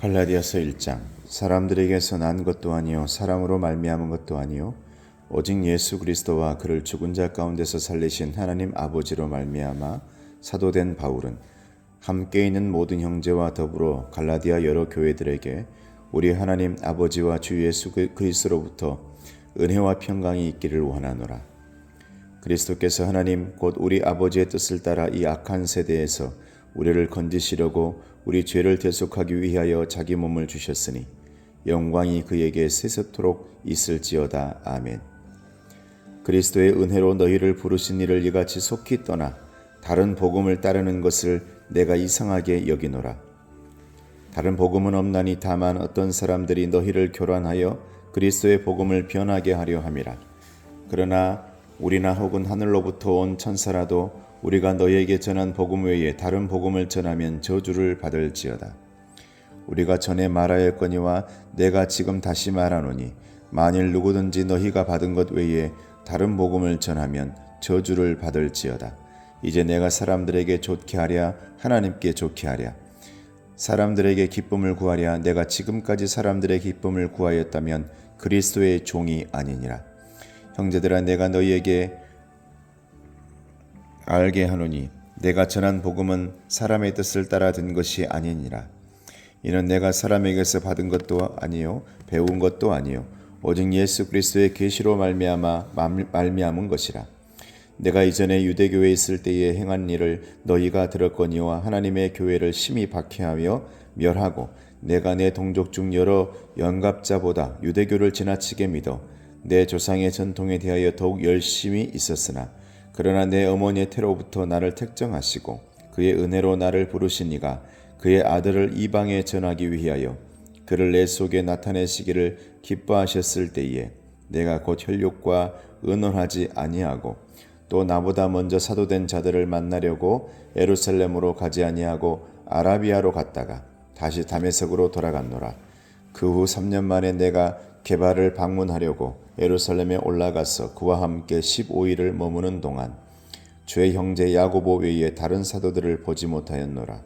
갈라디아서 1장. 사람들에게서 난 것도 아니요 사람으로 말미암은 것도 아니요 오직 예수 그리스도와 그를 죽은 자 가운데서 살리신 하나님 아버지로 말미암아 사도된 바울은 함께 있는 모든 형제와 더불어 갈라디아 여러 교회들에게 우리 하나님 아버지와 주 예수 그리스도로부터 은혜와 평강이 있기를 원하노라. 그리스도께서 하나님 곧 우리 아버지의 뜻을 따라 이 악한 세대에서 우리를 건지시려고 우리 죄를 대속하기 위하여 자기 몸을 주셨으니 영광이 그에게 세세토록 있을지어다. 아멘. 그리스도의 은혜로 너희를 부르신 이를 이같이 속히 떠나 다른 복음을 따르는 것을 내가 이상하게 여기노라. 다른 복음은 없나니 다만 어떤 사람들이 너희를 교란하여 그리스도의 복음을 변하게 하려 함이라. 그러나 우리나 혹은 하늘로부터 온 천사라도 우리가 너희에게 전한 복음 외에 다른 복음을 전하면 저주를 받을지어다. 우리가 전에 말하였거니와 내가 지금 다시 말하노니 만일 누구든지 너희가 받은 것 외에 다른 복음을 전하면 저주를 받을지어다. 이제 내가 사람들에게 좋게 하랴 하나님께 좋게 하랴 사람들에게 기쁨을 구하랴 내가 지금까지 사람들의 기쁨을 구하였다면 그리스도의 종이 아니니라. 형제들아, 내가 너희에게 알게 하노니 내가 전한 복음은 사람의 뜻을 따라 든 것이 아니니라. 이는 내가 사람에게서 받은 것도 아니요 배운 것도 아니요 오직 예수 그리스도의 계시로 말미암은 것이라. 내가 이전에 유대교회에 있을 때에 행한 일을 너희가 들었거니와 하나님의 교회를 심히 박해하며 멸하고 내가 내 동족 중 여러 영갑자보다 유대교를 지나치게 믿어 내 조상의 전통에 대하여 더욱 열심히 있었으나 그러나 내 어머니의 태로부터 나를 택정하시고 그의 은혜로 나를 부르신 이가 그의 아들을 이방에 전하기 위하여 그를 내 속에 나타내시기를 기뻐하셨을 때에 내가 곧 혈육과 의논하지 아니하고 또 나보다 먼저 사도된 자들을 만나려고 예루살렘으로 가지 아니하고 아라비아로 갔다가 다시 다메섹으로 돌아갔노라. 그 후 3년 만에 내가 게바를 방문하려고 예루살렘에 올라가서 그와 함께 15일을 머무는 동안 주의 형제 야고보 외에 다른 사도들을 보지 못하였노라.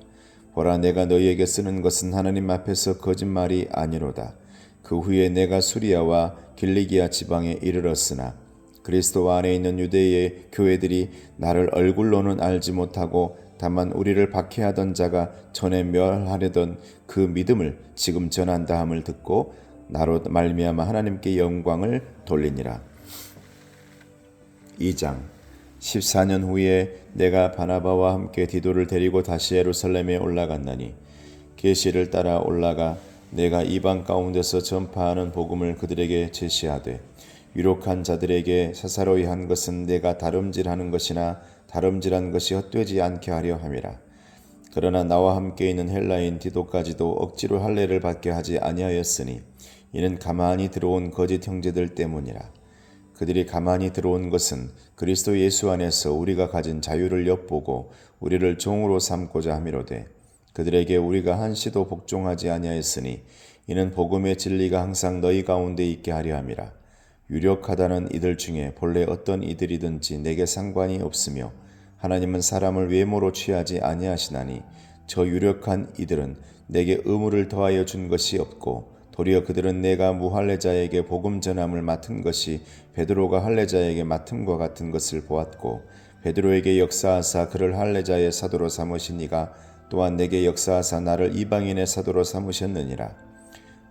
보라, 내가 너희에게 쓰는 것은 하나님 앞에서 거짓말이 아니로다. 그 후에 내가 수리아와 길리기아 지방에 이르렀으나 그리스도 안에 있는 유대의 교회들이 나를 얼굴로는 알지 못하고 다만 우리를 박해하던 자가 전에 멸하려던 그 믿음을 지금 전한다 함을 듣고 나로 말미암아 하나님께 영광을 돌리니라. 2장. 14년 후에 내가 바나바와 함께 디도를 데리고 다시 예루살렘에 올라갔나니 계시를 따라 올라가 내가 이방 가운데서 전파하는 복음을 그들에게 제시하되 유력한 자들에게 사사로이 한 것은 내가 다름질하는 것이나 다름질한 것이 헛되지 않게 하려 함이라. 그러나 나와 함께 있는 헬라인 디도까지도 억지로 할례를 받게 하지 아니하였으니 이는 가만히 들어온 거짓 형제들 때문이라. 그들이 가만히 들어온 것은 그리스도 예수 안에서 우리가 가진 자유를 엿보고 우리를 종으로 삼고자 함이로되 그들에게 우리가 한시도 복종하지 아니하였으니 이는 복음의 진리가 항상 너희 가운데 있게 하려 함이라. 유력하다는 이들 중에 본래 어떤 이들이든지 내게 상관이 없으며 하나님은 사람을 외모로 취하지 아니하시나니 저 유력한 이들은 내게 의무를 더하여 준 것이 없고 도리어 그들은 내가 무할례자에게 복음 전함을 맡은 것이 베드로가 할례자에게 맡음과 같은 것을 보았고 베드로에게 역사하사 그를 할례자의 사도로 삼으시니가 또한 내게 역사하사 나를 이방인의 사도로 삼으셨느니라.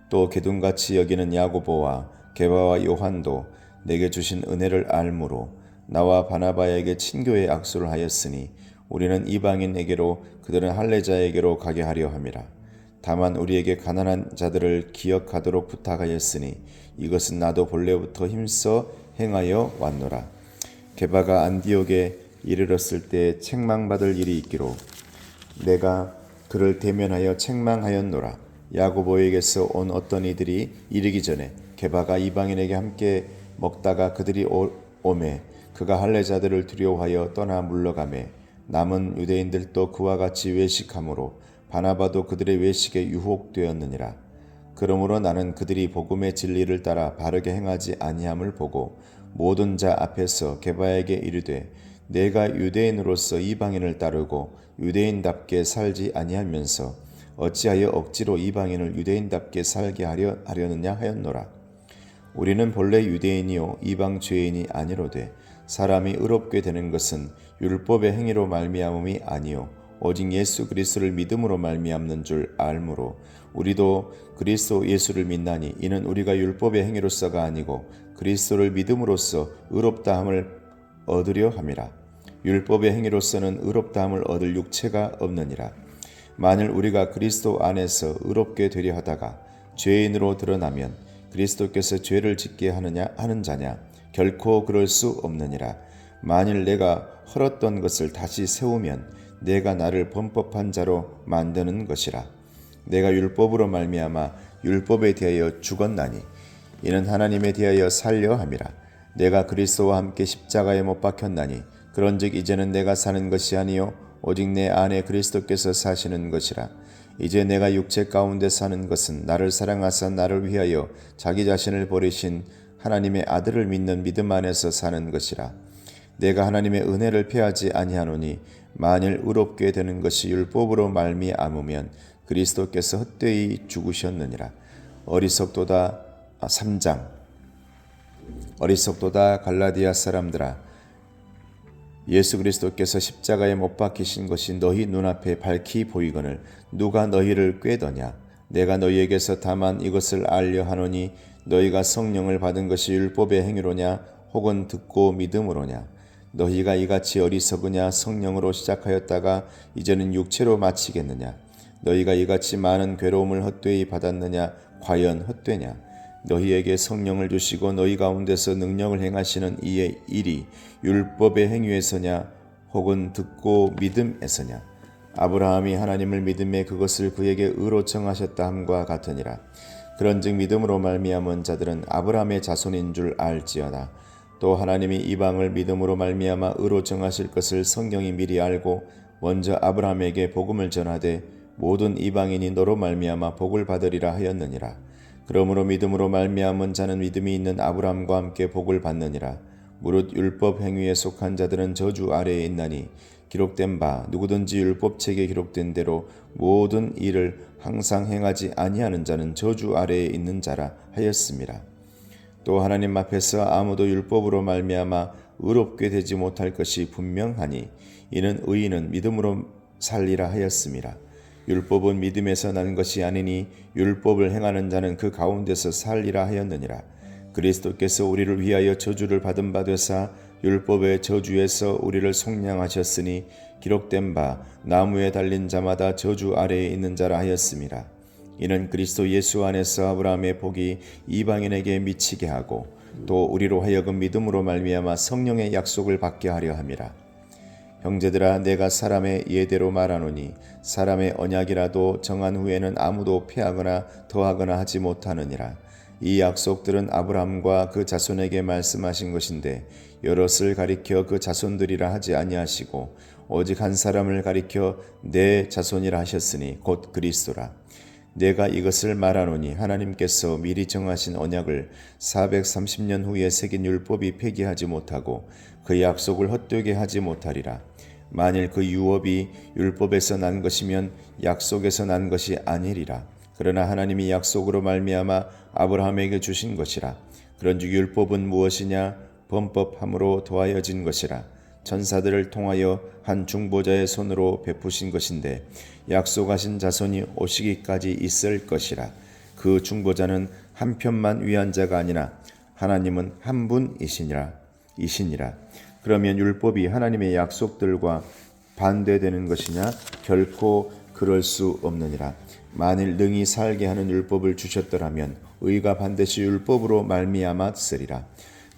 또 기둥같이 여기는 야고보와 게바와 요한도 내게 주신 은혜를 알므로 나와 바나바에게 친교의 악수를 하였으니 우리는 이방인에게로 그들은 할례자에게로 가게 하려 함이라. 다만 우리에게 가난한 자들을 기억하도록 부탁하였으니 이것은 나도 본래부터 힘써 행하여 왔노라. 게바가 안디옥에 이르렀을 때 책망받을 일이 있기로 내가 그를 대면하여 책망하였노라. 야고보에게서 온 어떤 이들이 이르기 전에 게바가 이방인에게 함께 먹다가 그들이 오매 그가 할례자들을 두려워하여 떠나 물러가매 남은 유대인들도 그와 같이 외식하므로 바나바도 그들의 외식에 유혹되었느니라. 그러므로 나는 그들이 복음의 진리를 따라 바르게 행하지 아니함을 보고 모든 자 앞에서 게바에게 이르되 내가 유대인으로서 이방인을 따르고 유대인답게 살지 아니하면서 어찌하여 억지로 이방인을 유대인답게 살게 하려느냐 하였노라. 우리는 본래 유대인이요 이방 죄인이 아니로되 사람이 의롭게 되는 것은 율법의 행위로 말미암음이 아니요 오직 예수 그리스도를 믿음으로 말미암는 줄 알므로 우리도 그리스도 예수를 믿나니 이는 우리가 율법의 행위로서가 아니고 그리스도를 믿음으로써 의롭다함을 얻으려 함이라. 율법의 행위로서는 의롭다함을 얻을 육체가 없느니라. 만일 우리가 그리스도 안에서 의롭게 되려 하다가 죄인으로 드러나면 그리스도께서 죄를 짓게 하는 자냐? 결코 그럴 수 없느니라. 만일 내가 헐었던 것을 다시 세우면 내가 나를 범법한 자로 만드는 것이라. 내가 율법으로 말미암아 율법에 대하여 죽었나니 이는 하나님에 대하여 살려 함이라. 내가 그리스도와 함께 십자가에 못 박혔나니 그런즉 이제는 내가 사는 것이 아니요 오직 내 안에 그리스도께서 사시는 것이라. 이제 내가 육체 가운데 사는 것은 나를 사랑하사 나를 위하여 자기 자신을 버리신 하나님의 아들을 믿는 믿음 안에서 사는 것이라. 내가 하나님의 은혜를 패하지 아니하노니 만일 의롭게 되는 것이 율법으로 말미암으면 그리스도께서 헛되이 죽으셨느니라. 어리석도다. 3장. 어리석도다 갈라디아 사람들아, 예수 그리스도께서 십자가에 못 박히신 것이 너희 눈앞에 밝히 보이거늘 누가 너희를 꾀더냐? 내가 너희에게서 다만 이것을 알려 하노니 너희가 성령을 받은 것이 율법의 행위로냐 혹은 듣고 믿음으로냐? 너희가 이같이 어리석으냐? 성령으로 시작하였다가 이제는 육체로 마치겠느냐? 너희가 이같이 많은 괴로움을 헛되이 받았느냐? 과연 헛되냐? 너희에게 성령을 주시고 너희 가운데서 능력을 행하시는 이의 일이 율법의 행위에서냐 혹은 듣고 믿음에서냐? 아브라함이 하나님을 믿음에 그것을 그에게 의로 정하셨다 함과 같으니라. 그런즉 믿음으로 말미암은 자들은 아브라함의 자손인 줄 알지어다. 또 하나님이 이방을 믿음으로 말미암아 의로 정하실 것을 성경이 미리 알고 먼저 아브라함에게 복음을 전하되 모든 이방인이 너로 말미암아 복을 받으리라 하였느니라. 그러므로 믿음으로 말미암은 자는 믿음이 있는 아브라함과 함께 복을 받느니라. 무릇 율법 행위에 속한 자들은 저주 아래에 있나니 기록된 바 누구든지 율법책에 기록된 대로 모든 일을 항상 행하지 아니하는 자는 저주 아래에 있는 자라 하였음이라. 또 하나님 앞에서 아무도 율법으로 말미암아 의롭게 되지 못할 것이 분명하니 이는 의인은 믿음으로 살리라 하였음이라. 율법은 믿음에서 난 것이 아니니 율법을 행하는 자는 그 가운데서 살리라 하였느니라. 그리스도께서 우리를 위하여 저주를 받은 바 되사 율법의 저주에서 우리를 속량하셨으니 기록된 바 나무에 달린 자마다 저주 아래에 있는 자라 하였음이라. 이는 그리스도 예수 안에서 아브라함의 복이 이방인에게 미치게 하고 또 우리로 하여금 믿음으로 말미암아 성령의 약속을 받게 하려 함이라. 형제들아, 내가 사람의 예대로 말하노니 사람의 언약이라도 정한 후에는 아무도 폐하거나 더하거나 하지 못하느니라. 이 약속들은 아브라함과 그 자손에게 말씀하신 것인데 여럿을 가리켜 그 자손들이라 하지 아니하시고 오직 한 사람을 가리켜 내 자손이라 하셨으니 곧 그리스도라. 내가 이것을 말하노니 하나님께서 미리 정하신 언약을 430년 후에 새긴 율법이 폐기하지 못하고 그 약속을 헛되게 하지 못하리라. 만일 그 유업이 율법에서 난 것이면 약속에서 난 것이 아니리라. 그러나 하나님이 약속으로 말미암아 아브라함에게 주신 것이라. 그런즉 율법은 무엇이냐? 범법함으로 더하여진 것이라. 천사들을 통하여 한 중보자의 손으로 베푸신 것인데 약속하신 자손이 오시기까지 있을 것이라. 그 중보자는 한 편만 위한 자가 아니라 하나님은 한 분이시니라. 그러면 율법이 하나님의 약속들과 반대되는 것이냐? 결코 그럴 수 없느니라. 만일 능히 살게 하는 율법을 주셨더라면 의가 반드시 율법으로 말미암았으리라.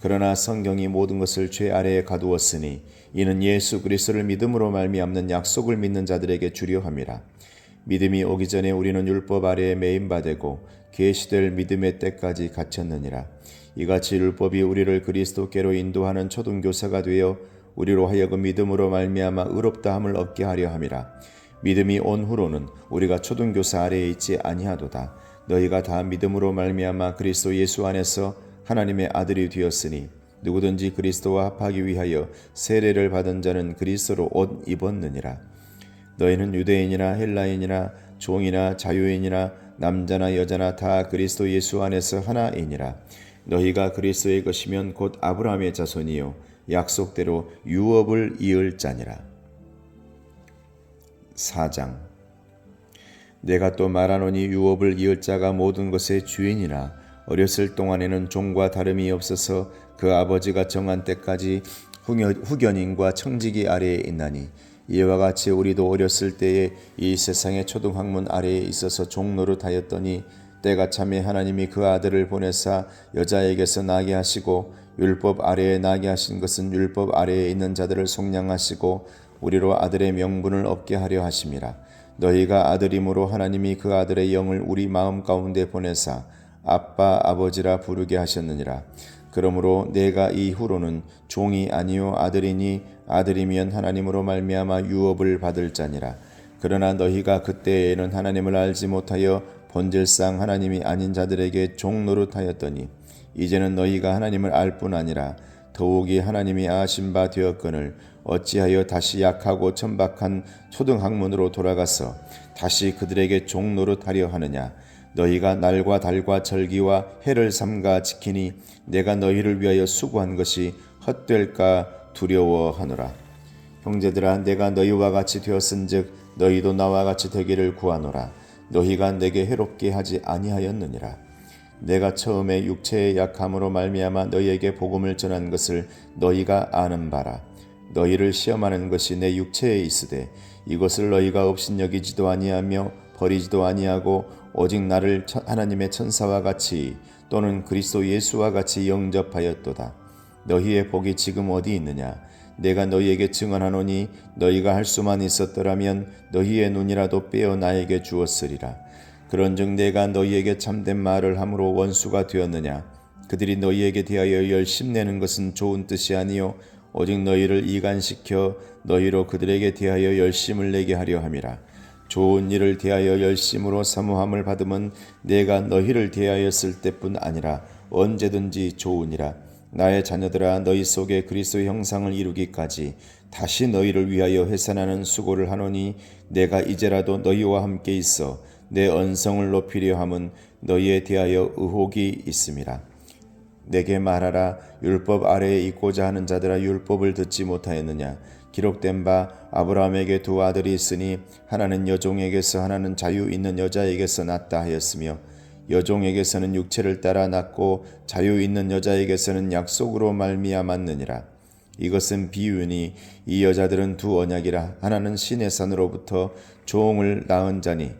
그러나 성경이 모든 것을 죄 아래에 가두었으니 이는 예수 그리스도를 믿음으로 말미암는 약속을 믿는 자들에게 주려 함이라. 믿음이 오기 전에 우리는 율법 아래에 매인 바 되고 계시될 믿음의 때까지 갇혔느니라. 이같이 율법이 우리를 그리스도께로 인도하는 초등교사가 되어 우리로 하여금 믿음으로 말미암아 의롭다함을 얻게 하려 함이라. 믿음이 온 후로는 우리가 초등교사 아래에 있지 아니하도다. 너희가 다 믿음으로 말미암아 그리스도 예수 안에서 하나님의 아들이 되었으니 누구든지 그리스도와 합하기 위하여 세례를 받은 자는 그리스도로 옷 입었느니라. 너희는 유대인이나 헬라인이나 종이나 자유인이나 남자나 여자나 다 그리스도 예수 안에서 하나이니라. 너희가 그리스도의 것이면 곧 아브라함의 자손이요 약속대로 유업을 이을 자니라. 4장. 내가 또 말하노니 유업을 이을 자가 모든 것의 주인이라. 어렸을 동안에는 종과 다름이 없어서 그 아버지가 정한 때까지 후견인과 청지기 아래에 있나니, 이와 같이 우리도 어렸을 때에 이 세상의 초등학문 아래에 있어서 종노릇하였더니 때가 참에 하나님이 그 아들을 보내사 여자에게서 나게 하시고, 율법 아래에 나게 하신 것은 율법 아래에 있는 자들을 속량하시고 우리로 아들의 명분을 얻게 하려 하심이라. 너희가 아들이므로 하나님이 그 아들의 영을 우리 마음 가운데 보내사 아빠 아버지라 부르게 하셨느니라. 그러므로 내가 이후로는 종이 아니요 아들이니, 아들이면 하나님으로 말미암아 유업을 받을 자니라. 그러나 너희가 그때에는 하나님을 알지 못하여 본질상 하나님이 아닌 자들에게 종노릇하였더니, 이제는 너희가 하나님을 알 뿐 아니라 더욱이 하나님이 아신 바 되었거늘 어찌하여 다시 약하고 천박한 초등학문으로 돌아가서 다시 그들에게 종노릇하려 하느냐. 너희가 날과 달과 절기와 해를 삼가 지키니 내가 너희를 위하여 수고한 것이 헛될까 두려워하노라. 형제들아, 내가 너희와 같이 되었은즉 너희도 나와 같이 되기를 구하노라. 너희가 내게 해롭게 하지 아니하였느니라. 내가 처음에 육체의 약함으로 말미암아 너희에게 복음을 전한 것을 너희가 아는 바라. 너희를 시험하는 것이 내 육체에 있으되 이것을 너희가 업신여기지도 아니하며 버리지도 아니하고 오직 나를 하나님의 천사와 같이 또는 그리스도 예수와 같이 영접하였도다. 너희의 복이 지금 어디 있느냐? 내가 너희에게 증언하노니 너희가 할 수만 있었더라면 너희의 눈이라도 빼어 나에게 주었으리라. 그런즉 내가 너희에게 참된 말을 함으로 원수가 되었느냐? 그들이 너희에게 대하여 열심내는 것은 좋은 뜻이 아니요 오직 너희를 이간시켜 너희로 그들에게 대하여 열심을 내게 하려 함이라. 좋은 일을 대하여 열심으로 사모함을 받으면 내가 너희를 대하였을 때뿐 아니라 언제든지 좋으니라. 나의 자녀들아, 너희 속에 그리스도의 형상을 이루기까지 다시 너희를 위하여 회산하는 수고를 하노니, 내가 이제라도 너희와 함께 있어 내 언성을 높이려 함은 너희에 대하여 의혹이 있음이라. 내게 말하라. 율법 아래에 있고자 하는 자들아, 율법을 듣지 못하였느냐? 기록된 바 아브라함에게 두 아들이 있으니 하나는 여종에게서 하나는 자유 있는 여자에게서 났다 하였으며, 여종에게서는 육체를 따라 낳고 자유 있는 여자에게서는 약속으로 말미암았느니라. 이것은 비유니 이 여자들은 두 언약이라. 하나는 신의 산으로부터 종을 낳은 자니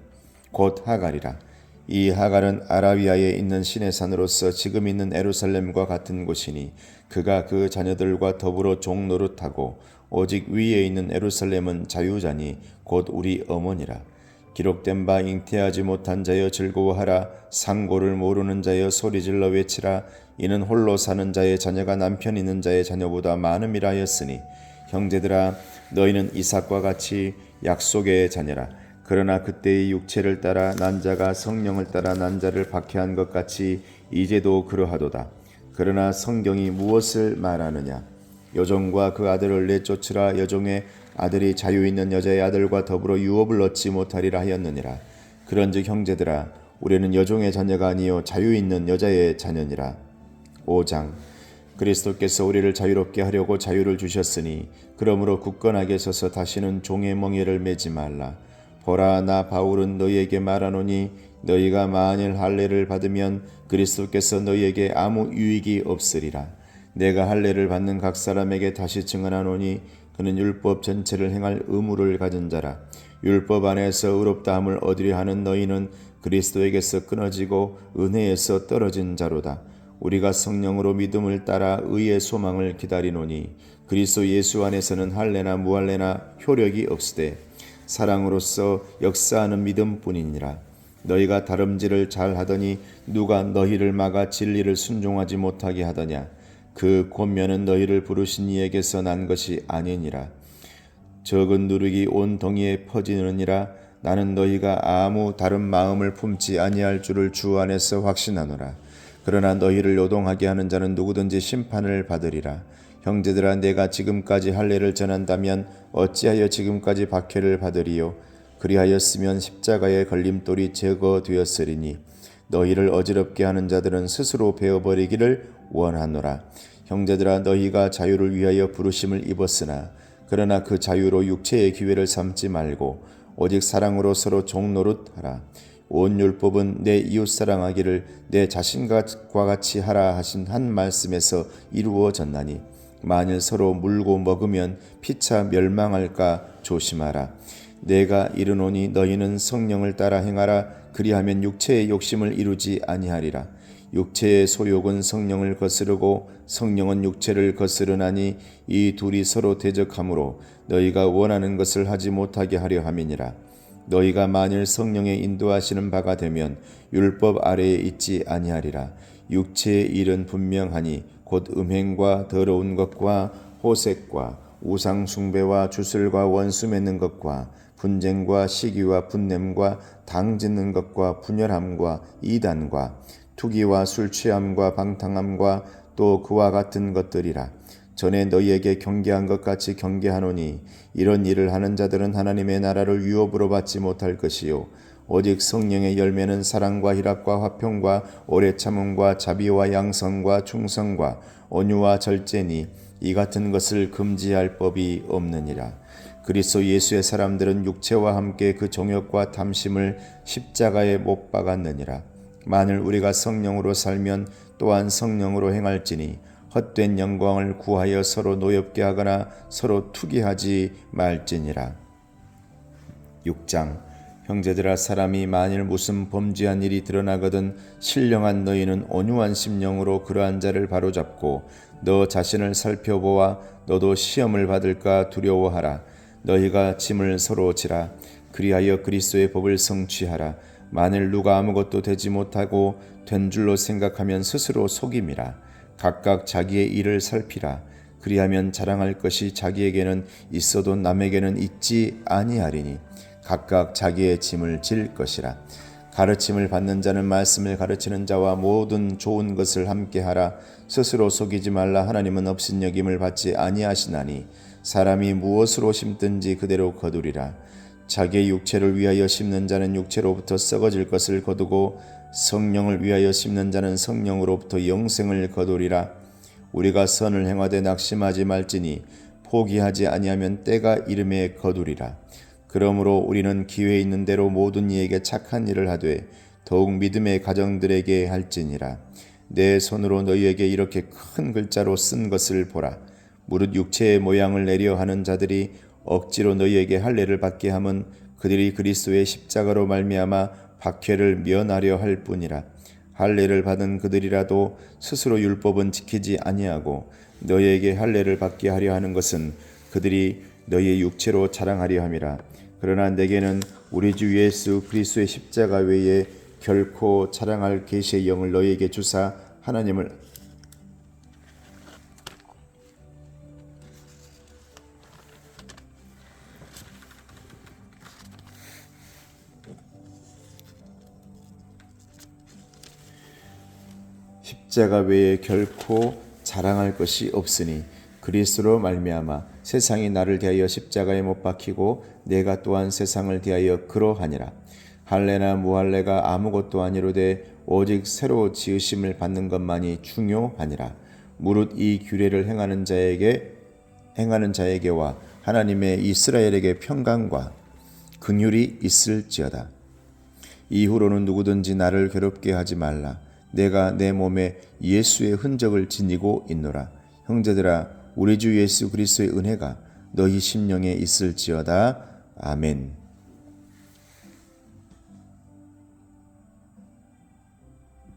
곧 하갈이라. 이 하갈은 아라비아에 있는 신의 산으로서 지금 있는 에루살렘과 같은 곳이니 그가 그 자녀들과 더불어 종노릇하고 오직 위에 있는 에루살렘은 자유자니 곧 우리 어머니라. 기록된 바 잉태하지 못한 자여 즐거워하라. 상고를 모르는 자여 소리질러 외치라. 이는 홀로 사는 자의 자녀가 남편 있는 자의 자녀보다 많음이라 하였으니, 형제들아, 너희는 이삭과 같이 약속의 자녀라. 그러나 그때의 육체를 따라 난 자가 성령을 따라 난 자를 박해한 것 같이 이제도 그러하도다. 그러나 성경이 무엇을 말하느냐? 여종과 그 아들을 내쫓으라. 여종의 아들이 자유 있는 여자의 아들과 더불어 유업을 얻지 못하리라 하였느니라. 그런즉 형제들아, 우리는 여종의 자녀가 아니요 자유 있는 여자의 자녀니라. 5장. 그리스도께서 우리를 자유롭게 하려고 자유를 주셨으니 그러므로 굳건하게 서서 다시는 종의 멍에를 매지 말라. 보라, 나 바울은 너희에게 말하노니 너희가 만일 할례를 받으면 그리스도께서 너희에게 아무 유익이 없으리라. 내가 할례를 받는 각 사람에게 다시 증언하노니 그는 율법 전체를 행할 의무를 가진 자라. 율법 안에서 의롭다함을 얻으려 하는 너희는 그리스도에게서 끊어지고 은혜에서 떨어진 자로다. 우리가 성령으로 믿음을 따라 의의 소망을 기다리노니 그리스도 예수 안에서는 할례나 무할례나 효력이 없으되 사랑으로서 역사하는 믿음뿐이니라. 너희가 다름질을 잘하더니 누가 너희를 막아 진리를 순종하지 못하게 하더냐? 그 권면은 너희를 부르신 이에게서 난 것이 아니니라. 적은 누룩이 온 동이에 퍼지느니라. 나는 너희가 아무 다른 마음을 품지 아니할 줄을 주 안에서 확신하노라. 그러나 너희를 요동하게 하는 자는 누구든지 심판을 받으리라. 형제들아, 내가 지금까지 할례를 전한다면 어찌하여 지금까지 박해를 받으리요? 그리하였으면 십자가의 걸림돌이 제거되었으리니 너희를 어지럽게 하는 자들은 스스로 베어버리기를 원하노라. 형제들아, 너희가 자유를 위하여 부르심을 입었으나 그러나 그 자유로 육체의 기회를 삼지 말고 오직 사랑으로 서로 종노릇하라. 온 율법은 내 이웃 사랑하기를 내 자신과 같이 하라 하신 한 말씀에서 이루어졌나니 만일 서로 물고 먹으면 피차 멸망할까 조심하라. 내가 이르노니 너희는 성령을 따라 행하라. 그리하면 육체의 욕심을 이루지 아니하리라. 육체의 소욕은 성령을 거스르고 성령은 육체를 거스르나니 이 둘이 서로 대적하므로 너희가 원하는 것을 하지 못하게 하려 함이니라. 너희가 만일 성령의 인도하시는 바가 되면 율법 아래에 있지 아니하리라. 육체의 일은 분명하니 곧 음행과 더러운 것과 호색과 우상 숭배와 주술과 원수 맺는 것과 분쟁과 시기와 분냄과 당 짓는 것과 분열함과 이단과 투기와 술 취함과 방탕함과 또 그와 같은 것들이라. 전에 너희에게 경계한 것 같이 경계하노니 이런 일을 하는 자들은 하나님의 나라를 유업으로 받지 못할 것이요 오직 성령의 열매는 사랑과 희락과 화평과 오래 참음과 자비와 양성과 충성과 온유와 절제니 이 같은 것을 금지할 법이 없느니라. 그리스도 예수의 사람들은 육체와 함께 그 정욕과 탐심을 십자가에 못 박았느니라. 만일 우리가 성령으로 살면 또한 성령으로 행할지니 헛된 영광을 구하여 서로 노엽게 하거나 서로 투기하지 말지니라. 6장. 형제들아, 사람이 만일 무슨 범죄한 일이 드러나거든 신령한 너희는 온유한 심령으로 그러한 자를 바로잡고 너 자신을 살펴보아 너도 시험을 받을까 두려워하라. 너희가 짐을 서로 지라. 그리하여 그리스도의 법을 성취하라. 만일 누가 아무것도 되지 못하고 된 줄로 생각하면 스스로 속임이라. 각각 자기의 일을 살피라. 그리하면 자랑할 것이 자기에게는 있어도 남에게는 있지 아니하리니 각각 자기의 짐을 질 것이라. 가르침을 받는 자는 말씀을 가르치는 자와 모든 좋은 것을 함께하라. 스스로 속이지 말라. 하나님은 업신여김을 받지 아니하시나니 사람이 무엇으로 심든지 그대로 거두리라. 자기의 육체를 위하여 심는 자는 육체로부터 썩어질 것을 거두고 성령을 위하여 심는 자는 성령으로부터 영생을 거두리라. 우리가 선을 행하되 낙심하지 말지니 포기하지 아니하면 때가 이름에 거두리라. 그러므로 우리는 기회 있는 대로 모든 이에게 착한 일을 하되 더욱 믿음의 가정들에게 할지니라. 내 손으로 너희에게 이렇게 큰 글자로 쓴 것을 보라. 무릇 육체의 모양을 내려 하는 자들이 억지로 너희에게 할례를 받게 함은 그들이 그리스도의 십자가로 말미암아 박해를 면하려 할 뿐이라. 할례를 받은 그들이라도 스스로 율법은 지키지 아니하고 너희에게 할례를 받게 하려 하는 것은 그들이 너희의 육체로 자랑하려 함이라. 그러나 내게는 우리 주 예수 그리스도의 십자가 외에 결코 자랑할 계시의 영을 너희에게 주사 하나님을 십자가 외에 결코 자랑할 것이 없으니 그리스도로 말미암아 세상이 나를 대하여 십자가에 못 박히고 내가 또한 세상을 대하여 그러하니라. 할례나 무할례가 아무것도 아니로되 오직 새로 지으심을 받는 것만이 중요하니라. 무릇 이 규례를 행하는 자에게와 하나님의 이스라엘에게 평강과 긍휼이 있을지어다. 이후로는 누구든지 나를 괴롭게 하지 말라. 내가 내 몸에 예수의 흔적을 지니고 있노라. 형제들아, 우리 주 예수 그리스도의 은혜가 너희 심령에 있을지어다. 아멘.